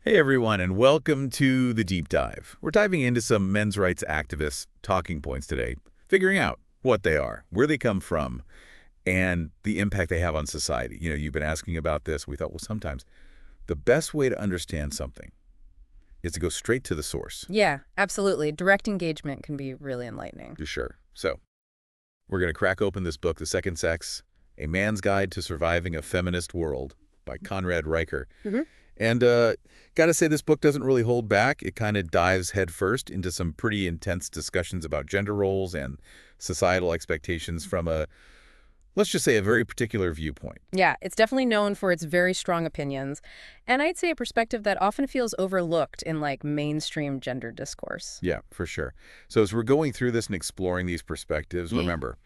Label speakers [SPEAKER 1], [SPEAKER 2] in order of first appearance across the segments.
[SPEAKER 1] Hey everyone, and welcome to The Deep Dive. We're diving into some men's rights activists' talking points today, figuring out what they are, where they come from, and the impact they have on society. You've been asking about this. We thought, well, sometimes the best way to understand something is to go straight to the source.
[SPEAKER 2] Yeah, absolutely. Direct engagement can be really enlightening.
[SPEAKER 1] For sure. So, we're going to crack open this book, The Second Sex, A Man's Guide to Surviving a Feminist World by Conrad Riker. And got to say, this book doesn't really hold back. It kind of dives headfirst into some pretty intense discussions about gender roles and societal expectations from let's just say, a very particular viewpoint.
[SPEAKER 2] Yeah, it's definitely known for its very strong opinions, and I'd say a perspective that often feels overlooked in mainstream gender discourse.
[SPEAKER 1] Yeah, for sure. So as we're going through this and exploring these perspectives, remember,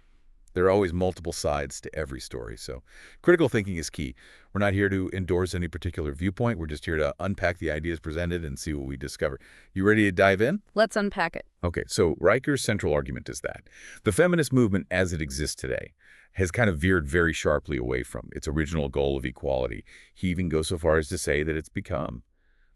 [SPEAKER 1] there are always multiple sides to every story. So critical thinking is key. We're not here to endorse any particular viewpoint. We're just here to unpack the ideas presented and see what we discover. You ready to dive in?
[SPEAKER 2] Let's unpack it.
[SPEAKER 1] Okay, so Riker's central argument is that the feminist movement as it exists today has kind of veered very sharply away from its original goal of equality. He even goes so far as to say that it's become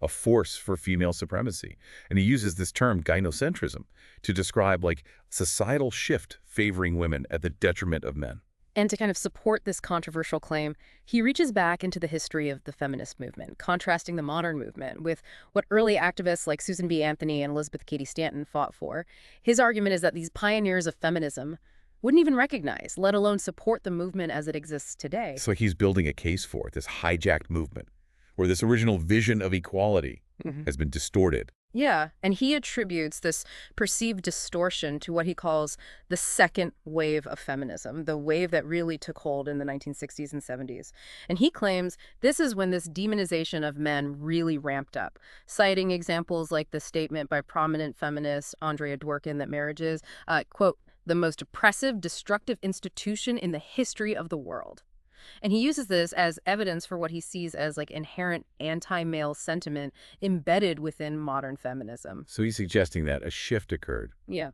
[SPEAKER 1] a force for female supremacy. And he uses this term gynocentrism to describe societal shift favoring women at the detriment of men.
[SPEAKER 2] And to kind of support this controversial claim, he reaches back into the history of the feminist movement, contrasting the modern movement with what early activists like Susan B. Anthony and Elizabeth Cady Stanton fought for. His argument is that these pioneers of feminism wouldn't even recognize, let alone support the movement as it exists today.
[SPEAKER 1] It's like he's building a case for it, this hijacked movement, where this original vision of equality has been distorted.
[SPEAKER 2] Yeah, and he attributes this perceived distortion to what he calls the second wave of feminism, the wave that really took hold in the 1960s and 70s. And he claims this is when this demonization of men really ramped up, citing examples like the statement by prominent feminist Andrea Dworkin that marriage is, quote, the most oppressive, destructive institution in the history of the world. And he uses this as evidence for what he sees as inherent anti-male sentiment embedded within modern feminism.
[SPEAKER 1] So he's suggesting that a shift occurred
[SPEAKER 2] Yeah.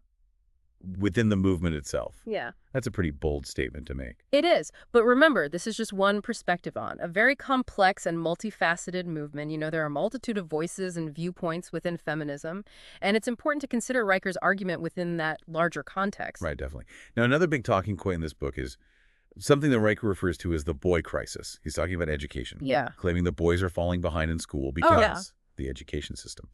[SPEAKER 1] within the movement itself.
[SPEAKER 2] Yeah.
[SPEAKER 1] That's a pretty bold statement to make.
[SPEAKER 2] It is. But remember, this is just one perspective on a very complex and multifaceted movement. There are a multitude of voices and viewpoints within feminism, and it's important to consider Riker's argument within that larger context.
[SPEAKER 1] Right, definitely. Now, another big talking point in this book is something that Riker refers to as the boy crisis. He's talking about education.
[SPEAKER 2] Yeah.
[SPEAKER 1] Claiming that boys are falling behind in school because the education system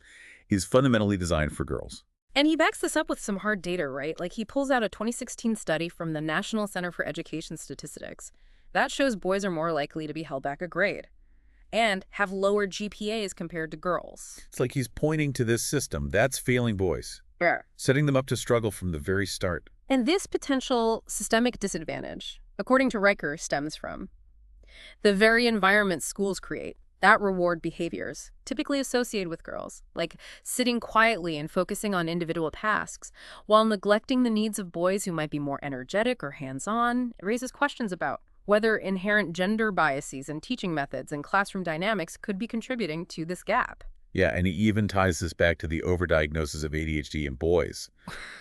[SPEAKER 1] is fundamentally designed for girls.
[SPEAKER 2] And he backs this up with some hard data, right? He pulls out a 2016 study from the National Center for Education Statistics. That shows boys are more likely to be held back a grade and have lower GPAs compared to girls.
[SPEAKER 1] It's like he's pointing to this system that's failing boys, setting them up to struggle from the very start.
[SPEAKER 2] And this potential systemic disadvantage, according to Riker, stems from the very environment schools create that reward behaviors typically associated with girls, like sitting quietly and focusing on individual tasks, while neglecting the needs of boys who might be more energetic or hands-on. It raises questions about whether inherent gender biases in teaching methods and classroom dynamics could be contributing to this gap.
[SPEAKER 1] Yeah, and he even ties this back to the overdiagnosis of ADHD in boys,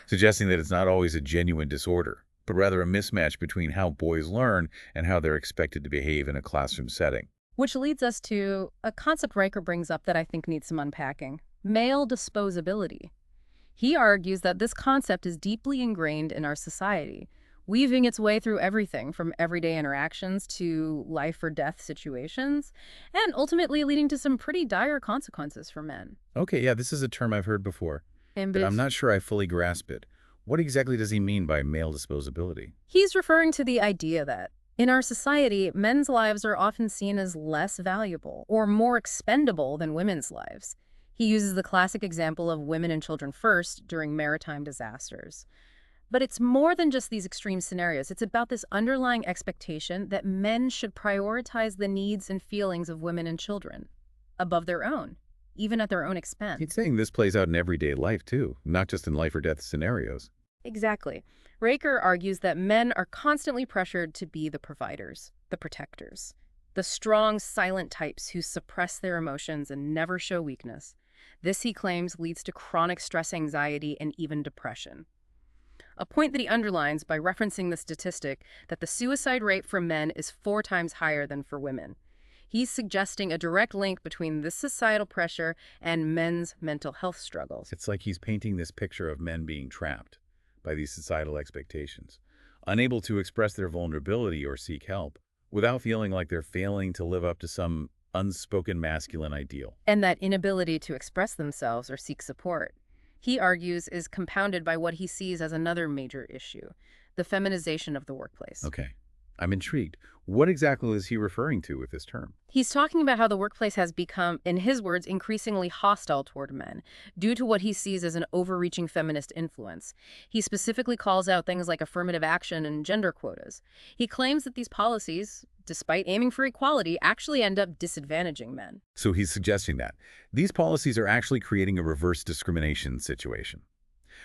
[SPEAKER 1] suggesting that it's not always a genuine disorder, but rather a mismatch between how boys learn and how they're expected to behave in a classroom setting.
[SPEAKER 2] Which leads us to a concept Riker brings up that I think needs some unpacking: male disposability. He argues that this concept is deeply ingrained in our society, weaving its way through everything from everyday interactions to life or death situations, and ultimately leading to some pretty dire consequences for men.
[SPEAKER 1] Okay, yeah, this is a term I've heard before, but I'm not sure I fully grasp it. What exactly does he mean by male disposability?
[SPEAKER 2] He's referring to the idea that in our society, men's lives are often seen as less valuable or more expendable than women's lives. He uses the classic example of women and children first during maritime disasters. But it's more than just these extreme scenarios. It's about this underlying expectation that men should prioritize the needs and feelings of women and children above their own, even at their own expense.
[SPEAKER 1] He's saying this plays out in everyday life, too, not just in life or death scenarios.
[SPEAKER 2] Exactly. Riker argues that men are constantly pressured to be the providers, the protectors, the strong, silent types who suppress their emotions and never show weakness. This, he claims, leads to chronic stress anxiety and even depression. A point that he underlines by referencing the statistic that the suicide rate for men is 4 times higher than for women. He's suggesting a direct link between this societal pressure and men's mental health struggles.
[SPEAKER 1] It's like he's painting this picture of men being trapped by these societal expectations, unable to express their vulnerability or seek help, without feeling like they're failing to live up to some unspoken masculine ideal.
[SPEAKER 2] And that inability to express themselves or seek support, he argues, is compounded by what he sees as another major issue, the feminization of the workplace.
[SPEAKER 1] Okay, I'm intrigued. What exactly is he referring to with this term?
[SPEAKER 2] He's talking about how the workplace has become, in his words, increasingly hostile toward men due to what he sees as an overreaching feminist influence. He specifically calls out things like affirmative action and gender quotas. He claims that these policies, despite aiming for equality, actually end up disadvantaging men.
[SPEAKER 1] So he's suggesting that these policies are actually creating a reverse discrimination situation,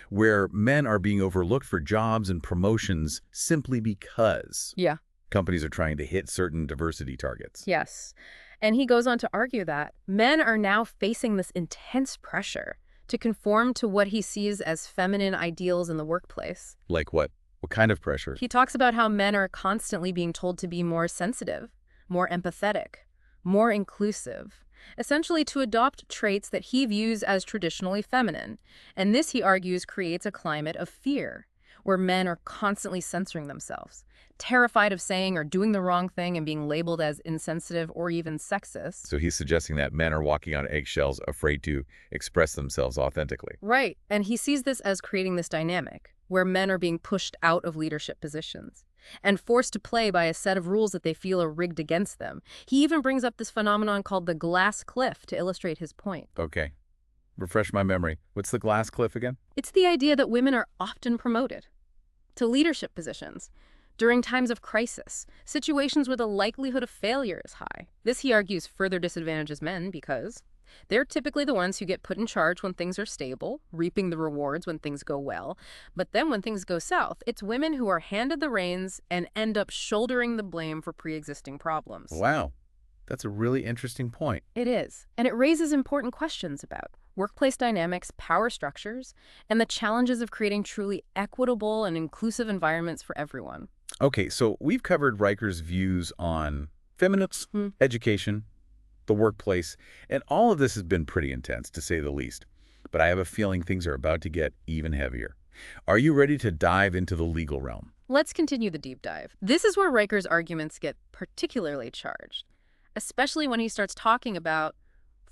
[SPEAKER 1] where men are being overlooked for jobs and promotions simply because
[SPEAKER 2] Yeah.
[SPEAKER 1] companies are trying to hit certain diversity targets.
[SPEAKER 2] Yes. And he goes on to argue that men are now facing this intense pressure to conform to what he sees as feminine ideals in the workplace.
[SPEAKER 1] Like what? What kind of pressure?
[SPEAKER 2] He talks about how men are constantly being told to be more sensitive, more empathetic, more inclusive, essentially to adopt traits that he views as traditionally feminine. And this, he argues, creates a climate of fear, where men are constantly censoring themselves, terrified of saying or doing the wrong thing and being labeled as insensitive or even sexist.
[SPEAKER 1] So he's suggesting that men are walking on eggshells, afraid to express themselves authentically.
[SPEAKER 2] Right, and he sees this as creating this dynamic, where men are being pushed out of leadership positions and forced to play by a set of rules that they feel are rigged against them. He even brings up this phenomenon called the glass cliff to illustrate his point.
[SPEAKER 1] Okay. Refresh my memory. What's the glass cliff again?
[SPEAKER 2] It's the idea that women are often promoted to leadership positions during times of crisis, situations where the likelihood of failure is high. This, he argues, further disadvantages men because they're typically the ones who get put in charge when things are stable, reaping the rewards when things go well. But then when things go south, it's women who are handed the reins and end up shouldering the blame for pre-existing problems.
[SPEAKER 1] Wow. That's a really interesting point.
[SPEAKER 2] It is. And it raises important questions about workplace dynamics, power structures, and the challenges of creating truly equitable and inclusive environments for everyone.
[SPEAKER 1] Okay, so we've covered Riker's views on feminism, education, the workplace, and all of this has been pretty intense, to say the least. But I have a feeling things are about to get even heavier. Are you ready to dive into the legal realm?
[SPEAKER 2] Let's continue the deep dive. This is where Riker's arguments get particularly charged, especially when he starts talking about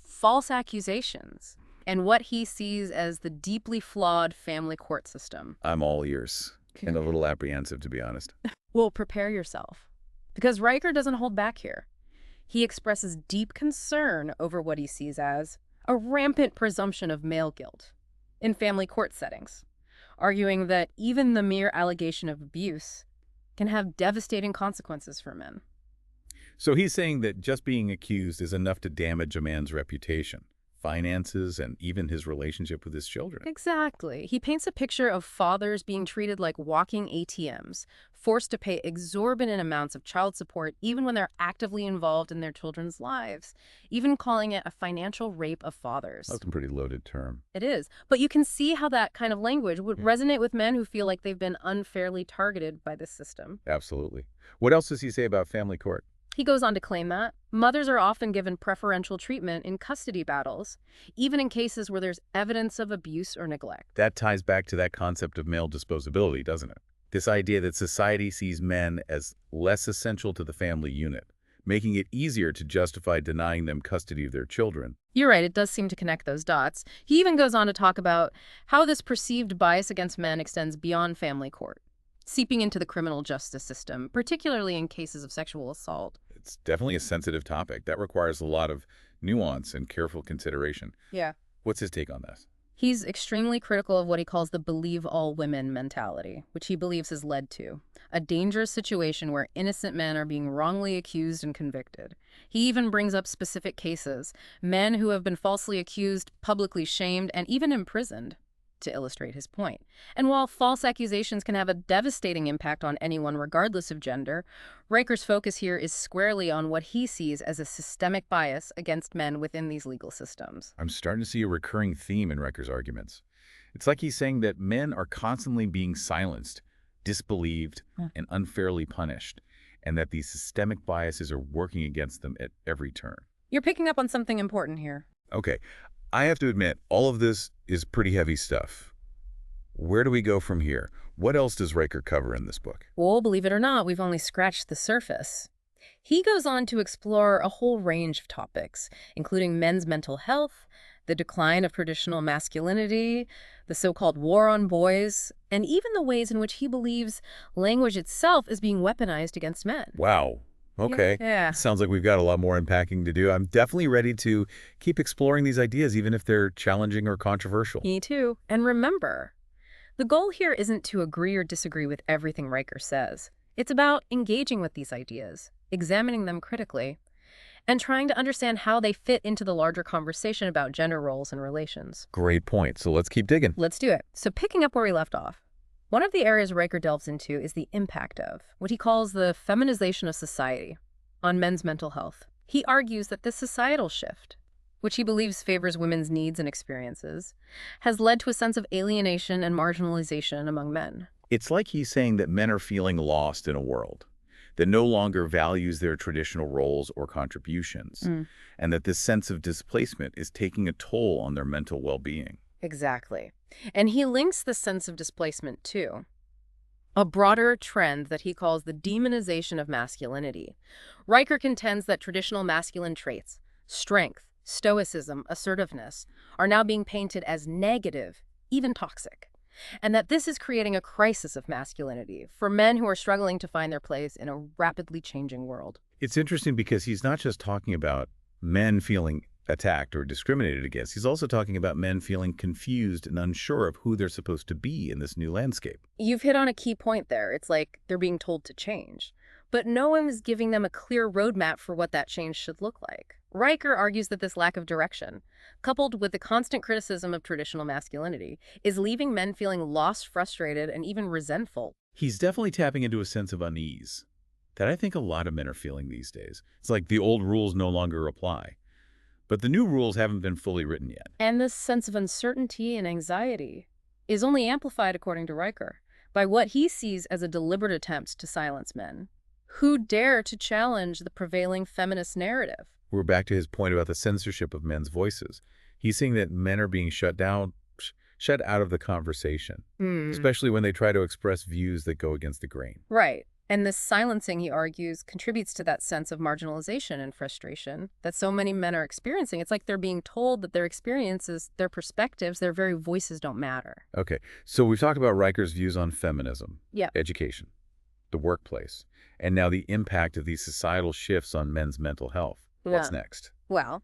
[SPEAKER 2] false accusations and what he sees as the deeply flawed family court system.
[SPEAKER 1] I'm all ears, and a little apprehensive, to be honest.
[SPEAKER 2] Well, prepare yourself, because Riker doesn't hold back here. He expresses deep concern over what he sees as a rampant presumption of male guilt in family court settings, arguing that even the mere allegation of abuse can have devastating consequences for men.
[SPEAKER 1] So he's saying that just being accused is enough to damage a man's reputation, finances, and even his relationship with his children.
[SPEAKER 2] Exactly. He paints a picture of fathers being treated like walking ATMs, forced to pay exorbitant amounts of child support even when they're actively involved in their children's lives, even calling it a financial rape of fathers.
[SPEAKER 1] That's a pretty loaded term.
[SPEAKER 2] It is. But you can see how that kind of language would resonate with men who feel like they've been unfairly targeted by this system.
[SPEAKER 1] Absolutely. What else does he say about family court?
[SPEAKER 2] He goes on to claim that mothers are often given preferential treatment in custody battles, even in cases where there's evidence of abuse or neglect.
[SPEAKER 1] That ties back to that concept of male disposability, doesn't it? This idea that society sees men as less essential to the family unit, making it easier to justify denying them custody of their children.
[SPEAKER 2] You're right, it does seem to connect those dots. He even goes on to talk about how this perceived bias against men extends beyond family court, seeping into the criminal justice system, particularly in cases of sexual assault.
[SPEAKER 1] It's definitely a sensitive topic that requires a lot of nuance and careful consideration.
[SPEAKER 2] Yeah.
[SPEAKER 1] What's his take on this?
[SPEAKER 2] He's extremely critical of what he calls the believe all women mentality, which he believes has led to a dangerous situation where innocent men are being wrongly accused and convicted. He even brings up specific cases, men who have been falsely accused, publicly shamed, and even imprisoned, to illustrate his point. And while false accusations can have a devastating impact on anyone regardless of gender, Riker's focus here is squarely on what he sees as a systemic bias against men within these legal systems.
[SPEAKER 1] I'm starting to see a recurring theme in Riker's arguments. It's like he's saying that men are constantly being silenced, disbelieved, and unfairly punished. and that these systemic biases are working against them at every turn.
[SPEAKER 2] You're picking up on something important here.
[SPEAKER 1] Okay, I have to admit, all of this is pretty heavy stuff. Where do we go from here? What else does Riker cover in this book?
[SPEAKER 2] Well, believe it or not, we've only scratched the surface. He goes on to explore a whole range of topics, including men's mental health, the decline of traditional masculinity, the so-called war on boys, and even the ways in which he believes language itself is being weaponized against men.
[SPEAKER 1] Wow. Okay.
[SPEAKER 2] Yeah.
[SPEAKER 1] Sounds like we've got a lot more unpacking to do. I'm definitely ready to keep exploring these ideas, even if they're challenging or controversial.
[SPEAKER 2] Me too. And remember, the goal here isn't to agree or disagree with everything Riker says. It's about engaging with these ideas, examining them critically, and trying to understand how they fit into the larger conversation about gender roles and relations.
[SPEAKER 1] Great point. So let's keep digging.
[SPEAKER 2] Let's do it. So picking up where we left off, one of the areas Riker delves into is the impact of what he calls the feminization of society on men's mental health. He argues that this societal shift, which he believes favors women's needs and experiences, has led to a sense of alienation and marginalization among men.
[SPEAKER 1] It's like he's saying that men are feeling lost in a world that no longer values their traditional roles or contributions, and that this sense of displacement is taking a toll on their mental well-being.
[SPEAKER 2] Exactly. And he links the sense of displacement to a broader trend that he calls the demonization of masculinity. Riker contends that traditional masculine traits, strength, stoicism, assertiveness, are now being painted as negative, even toxic, and that this is creating a crisis of masculinity for men who are struggling to find their place in a rapidly changing world.
[SPEAKER 1] It's interesting because he's not just talking about men feeling attacked or discriminated against. He's also talking about men feeling confused and unsure of who they're supposed to be in this new landscape.
[SPEAKER 2] You've hit on a key point there. It's like they're being told to change, but no one is giving them a clear roadmap for what that change should look like. Riker argues that this lack of direction, coupled with the constant criticism of traditional masculinity, is leaving men feeling lost, frustrated, and even resentful.
[SPEAKER 1] He's definitely tapping into a sense of unease that I think a lot of men are feeling these days. It's like the old rules no longer apply, but the new rules haven't been fully written yet.
[SPEAKER 2] And this sense of uncertainty and anxiety is only amplified, according to Riker, by what he sees as a deliberate attempt to silence men who dare to challenge the prevailing feminist narrative.
[SPEAKER 1] We're back to his point about the censorship of men's voices. He's saying that men are being shut out of the conversation, especially when they try to express views that go against the grain.
[SPEAKER 2] Right. And this silencing, he argues, contributes to that sense of marginalization and frustration that so many men are experiencing. It's like they're being told that their experiences, their perspectives, their very voices don't matter.
[SPEAKER 1] Okay, so we've talked about Riker's views on feminism, education, the workplace, and now the impact of these societal shifts on men's mental health. What's next?
[SPEAKER 2] Well,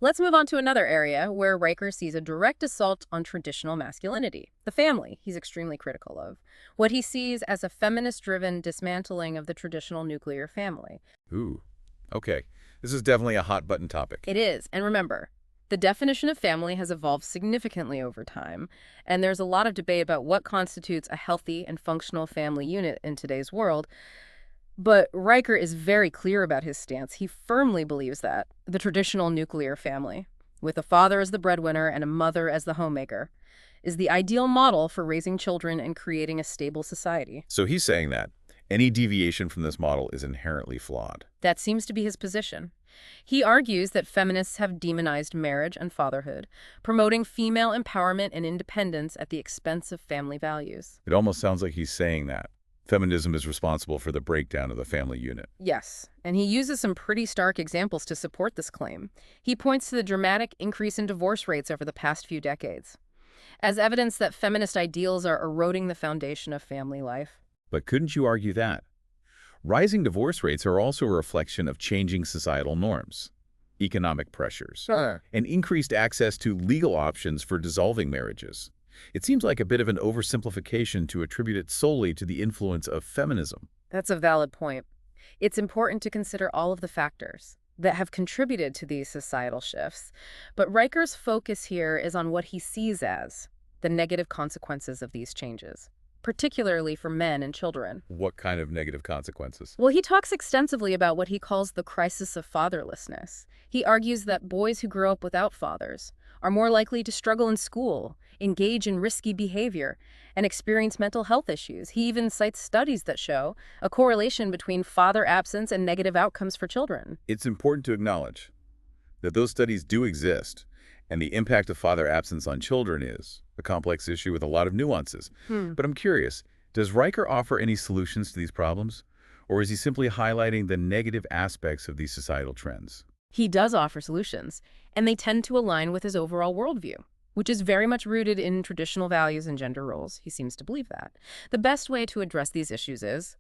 [SPEAKER 2] let's move on to another area where Riker sees a direct assault on traditional masculinity, the family he's extremely critical of, what he sees as a feminist-driven dismantling of the traditional nuclear family.
[SPEAKER 1] Ooh, okay. This is definitely a hot-button topic.
[SPEAKER 2] It is, and remember, the definition of family has evolved significantly over time, and there's a lot of debate about what constitutes a healthy and functional family unit in today's world. But Riker is very clear about his stance. He firmly believes that the traditional nuclear family, with a father as the breadwinner and a mother as the homemaker, is the ideal model for raising children and creating a stable society.
[SPEAKER 1] So he's saying that any deviation from this model is inherently flawed.
[SPEAKER 2] That seems to be his position. He argues that feminists have demonized marriage and fatherhood, promoting female empowerment and independence at the expense of family values.
[SPEAKER 1] It almost sounds like he's saying that feminism is responsible for the breakdown of the family unit.
[SPEAKER 2] Yes, and he uses some pretty stark examples to support this claim. He points to the dramatic increase in divorce rates over the past few decades as evidence that feminist ideals are eroding the foundation of family life.
[SPEAKER 1] But couldn't you argue that rising divorce rates are also a reflection of changing societal norms, economic pressures, and increased access to legal options for dissolving marriages? It seems like a bit of an oversimplification to attribute it solely to the influence of feminism.
[SPEAKER 2] That's a valid point. It's important to consider all of the factors that have contributed to these societal shifts, but Riker's focus here is on what he sees as the negative consequences of these changes, particularly for men and children.
[SPEAKER 1] What kind of negative consequences?
[SPEAKER 2] Well, he talks extensively about what he calls the crisis of fatherlessness. He argues that boys who grow up without fathers are more likely to struggle in school, engage in risky behavior, and experience mental health issues. He even cites studies that show a correlation between father absence and negative outcomes for children.
[SPEAKER 1] It's important to acknowledge that those studies do exist, and the impact of father absence on children is a complex issue with a lot of nuances. But I'm curious, does Riker offer any solutions to these problems, or is he simply highlighting the negative aspects of these societal trends?
[SPEAKER 2] He does offer solutions, and they tend to align with his overall worldview, which is very much rooted in traditional values and gender roles. He seems to believe that. The best way to address these issues is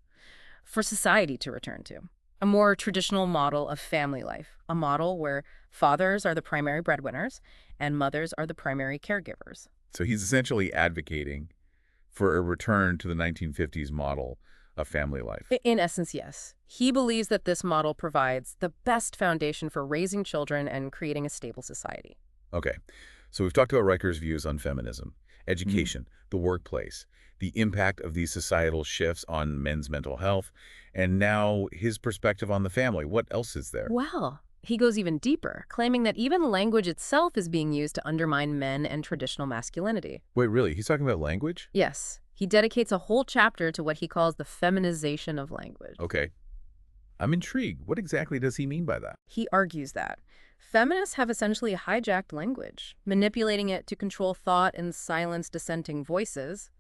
[SPEAKER 2] for society to return to a more traditional model of family life, a model where fathers are the primary breadwinners and mothers are the primary caregivers.
[SPEAKER 1] So he's essentially advocating for a return to the 1950s model of family life.
[SPEAKER 2] In essence, yes. He believes that this model provides the best foundation for raising children and creating a stable society.
[SPEAKER 1] Okay, so we've talked about Riker's views on feminism, education, the workplace, the impact of these societal shifts on men's mental health, and now his perspective on the family. What else is there?
[SPEAKER 2] Well, he goes even deeper, claiming that even language itself is being used to undermine men and traditional masculinity.
[SPEAKER 1] Wait, really? He's talking about language?
[SPEAKER 2] Yes, he dedicates a whole chapter to what he calls the feminization of language.
[SPEAKER 1] Okay. I'm intrigued. What exactly does he mean by that?
[SPEAKER 2] He argues that feminists have essentially hijacked language, manipulating it to control thought and silence dissenting voices.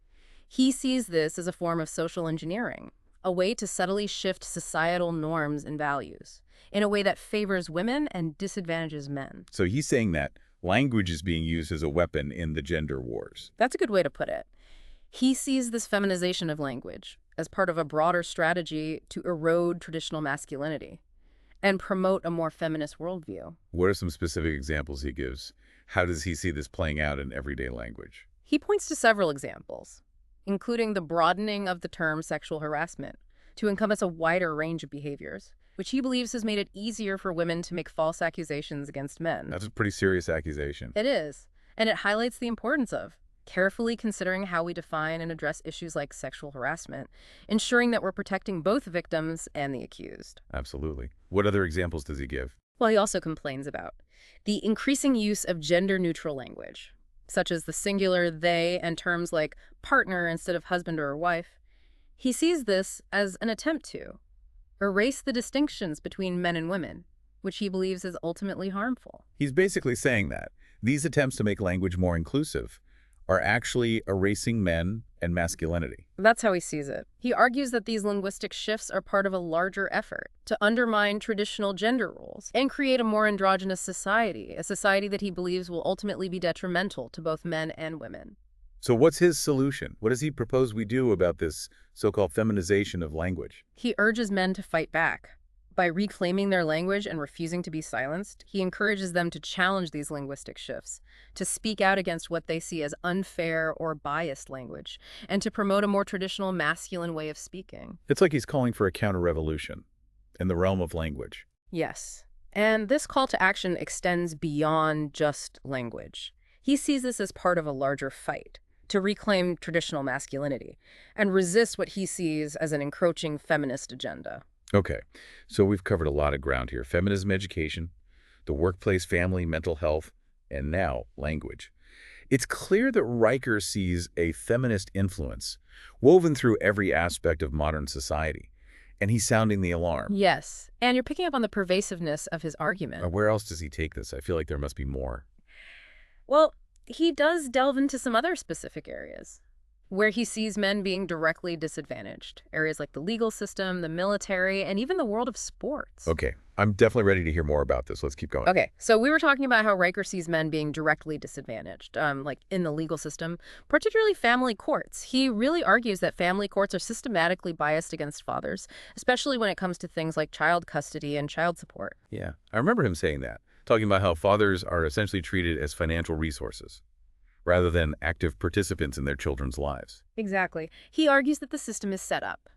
[SPEAKER 2] He sees this as a form of social engineering, a way to subtly shift societal norms and values in a way that favors women and disadvantages men.
[SPEAKER 1] So he's saying that language is being used as a weapon in the gender wars.
[SPEAKER 2] That's a good way to put it. He sees this feminization of language as part of a broader strategy to erode traditional masculinity and promote a more feminist worldview.
[SPEAKER 1] What are some specific examples he gives? How does he see this playing out in everyday language?
[SPEAKER 2] He points to several examples, including the broadening of the term sexual harassment to encompass a wider range of behaviors, which he believes has made it easier for women to make false accusations against men.
[SPEAKER 1] That's a pretty serious accusation.
[SPEAKER 2] It is, and it highlights the importance of carefully considering how we define and address issues like sexual harassment, ensuring that we're protecting both victims and the accused.
[SPEAKER 1] Absolutely. What other examples does he give?
[SPEAKER 2] Well, he also complains about the increasing use of gender-neutral language, such as the singular they and terms like partner instead of husband or wife. He sees this as an attempt to erase the distinctions between men and women, which he believes is ultimately harmful.
[SPEAKER 1] He's basically saying that these attempts to make language more inclusive are actually erasing men and masculinity.
[SPEAKER 2] That's how he sees it. He argues that these linguistic shifts are part of a larger effort to undermine traditional gender roles and create a more androgynous society, a society that he believes will ultimately be detrimental to both men and women.
[SPEAKER 1] So what's his solution? What does he propose we do about this so-called feminization of language?
[SPEAKER 2] He urges men to fight back. By reclaiming their language and refusing to be silenced, he encourages them to challenge these linguistic shifts, to speak out against what they see as unfair or biased language, and to promote a more traditional masculine way of speaking.
[SPEAKER 1] It's like he's calling for a counter-revolution in the realm of language.
[SPEAKER 2] Yes, and this call to action extends beyond just language. He sees this as part of a larger fight to reclaim traditional masculinity and resist what he sees as an encroaching feminist agenda.
[SPEAKER 1] Okay, so we've covered a lot of ground here. Feminism education, the workplace, family, mental health, and now language. It's clear that Riker sees a feminist influence woven through every aspect of modern society, and he's sounding the alarm.
[SPEAKER 2] Yes, and you're picking up on the pervasiveness of his argument.
[SPEAKER 1] Where else does he take this? I feel like there must be more.
[SPEAKER 2] Well, he does delve into some other specific areas where he sees men being directly disadvantaged. Areas like the legal system, the military, and even the world of sports.
[SPEAKER 1] Okay, I'm definitely ready to hear more about this. Let's keep going.
[SPEAKER 2] Okay, so we were talking about how Riker sees men being directly disadvantaged, like in the legal system, particularly family courts. He really argues that family courts are systematically biased against fathers, especially when it comes to things like child custody and child support.
[SPEAKER 1] Yeah, I remember him saying that, talking about how fathers are essentially treated as financial resources rather than active participants in their children's lives.
[SPEAKER 2] Exactly. He argues that the system is set up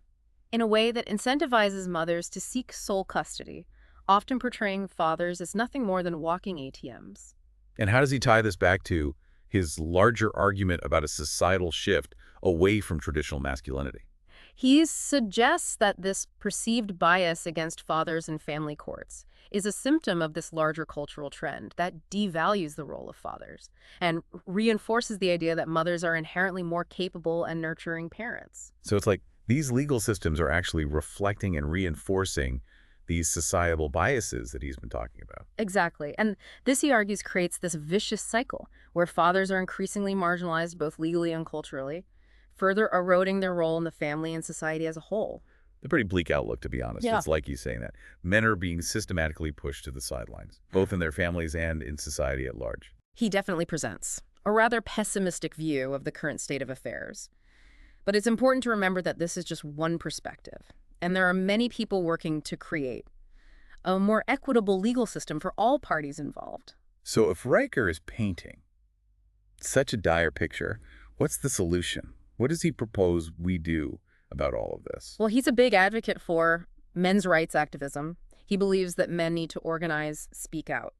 [SPEAKER 2] in a way that incentivizes mothers to seek sole custody, often portraying fathers as nothing more than walking ATMs.
[SPEAKER 1] And how does he tie this back to his larger argument about a societal shift away from traditional masculinity?
[SPEAKER 2] He suggests that this perceived bias against fathers in family courts is a symptom of this larger cultural trend that devalues the role of fathers and reinforces the idea that mothers are inherently more capable and nurturing parents.
[SPEAKER 1] So it's like these legal systems are actually reflecting and reinforcing these societal biases that he's been talking about.
[SPEAKER 2] Exactly. And this, he argues, creates this vicious cycle where fathers are increasingly marginalized both legally and culturally, further eroding their role in the family and society as a whole.
[SPEAKER 1] A pretty bleak outlook, to be honest.
[SPEAKER 2] Yeah.
[SPEAKER 1] It's like he's saying that. Men are being systematically pushed to the sidelines, both in their families and in society at large.
[SPEAKER 2] He definitely presents a rather pessimistic view of the current state of affairs. But it's important to remember that this is just one perspective, and there are many people working to create a more equitable legal system for all parties involved.
[SPEAKER 1] So if Riker is painting such a dire picture, what's the solution? What does he propose we do about all of this?
[SPEAKER 2] Well, he's a big advocate for men's rights activism. He believes that men need to organize, speak out,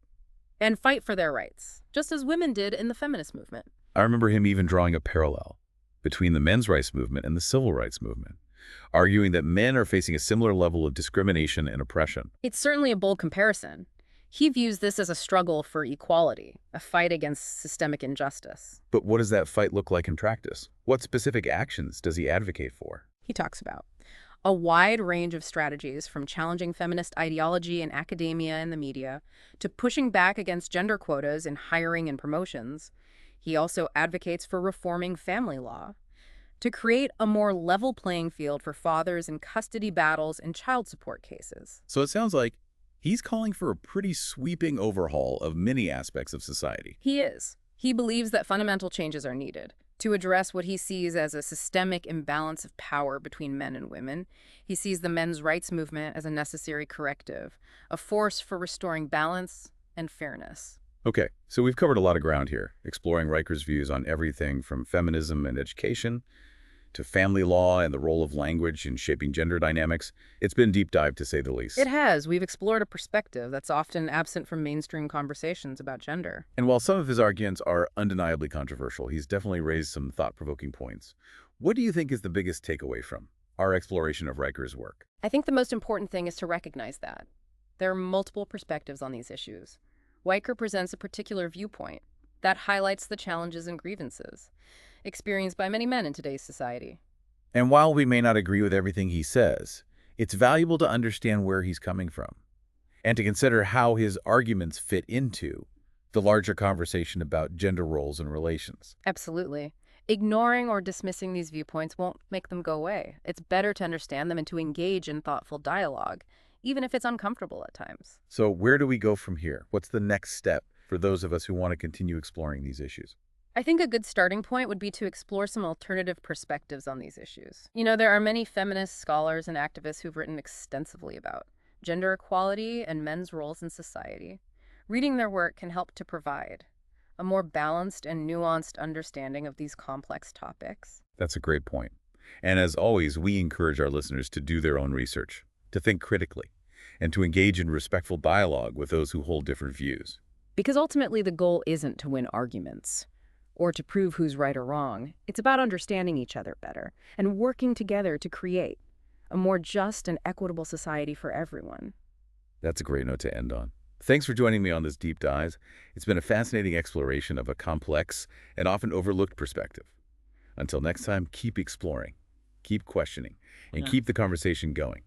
[SPEAKER 2] and fight for their rights, just as women did in the feminist movement.
[SPEAKER 1] I remember him even drawing a parallel between the men's rights movement and the civil rights movement, arguing that men are facing a similar level of discrimination and oppression.
[SPEAKER 2] It's certainly a bold comparison. He views this as a struggle for equality, a fight against systemic injustice.
[SPEAKER 1] But what does that fight look like in practice? What specific actions does he advocate for?
[SPEAKER 2] He talks about a wide range of strategies, from challenging feminist ideology in academia and the media to pushing back against gender quotas in hiring and promotions. He also advocates for reforming family law to create a more level playing field for fathers in custody battles and child support cases.
[SPEAKER 1] So it sounds like he's calling for a pretty sweeping overhaul of many aspects of society.
[SPEAKER 2] He is. He believes that fundamental changes are needed to address what he sees as a systemic imbalance of power between men and women. He sees the men's rights movement as a necessary corrective, a force for restoring balance and fairness.
[SPEAKER 1] Okay, so we've covered a lot of ground here, exploring Riker's views on everything from feminism and education to family law and the role of language in shaping gender dynamics. It's been a deep dive, to say the least.
[SPEAKER 2] It has. We've explored a perspective that's often absent from mainstream conversations about gender.
[SPEAKER 1] And while some of his arguments are undeniably controversial, he's definitely raised some thought-provoking points. What do you think is the biggest takeaway from our exploration of Riker's work?
[SPEAKER 2] I think the most important thing is to recognize that there are multiple perspectives on these issues. Riker presents a particular viewpoint that highlights the challenges and grievances experienced by many men in today's society.
[SPEAKER 1] And while we may not agree with everything he says, it's valuable to understand where he's coming from and to consider how his arguments fit into the larger conversation about gender roles and relations.
[SPEAKER 2] Absolutely. Ignoring or dismissing these viewpoints won't make them go away. It's better to understand them and to engage in thoughtful dialogue, even if it's uncomfortable at times.
[SPEAKER 1] So where do we go from here? What's the next step for those of us who want to continue exploring these issues?
[SPEAKER 2] I think a good starting point would be to explore some alternative perspectives on these issues. There are many feminist scholars and activists who've written extensively about gender equality and men's roles in society. Reading their work can help to provide a more balanced and nuanced understanding of these complex topics.
[SPEAKER 1] That's a great point. And as always, we encourage our listeners to do their own research, to think critically, and to engage in respectful dialogue with those who hold different views.
[SPEAKER 2] Because ultimately the goal isn't to win arguments or to prove who's right or wrong. It's about understanding each other better and working together to create a more just and equitable society for everyone.
[SPEAKER 1] That's a great note to end on. Thanks for joining me on this deep dive. It's been a fascinating exploration of a complex and often overlooked perspective. Until next time, keep exploring, keep questioning, and keep the conversation going.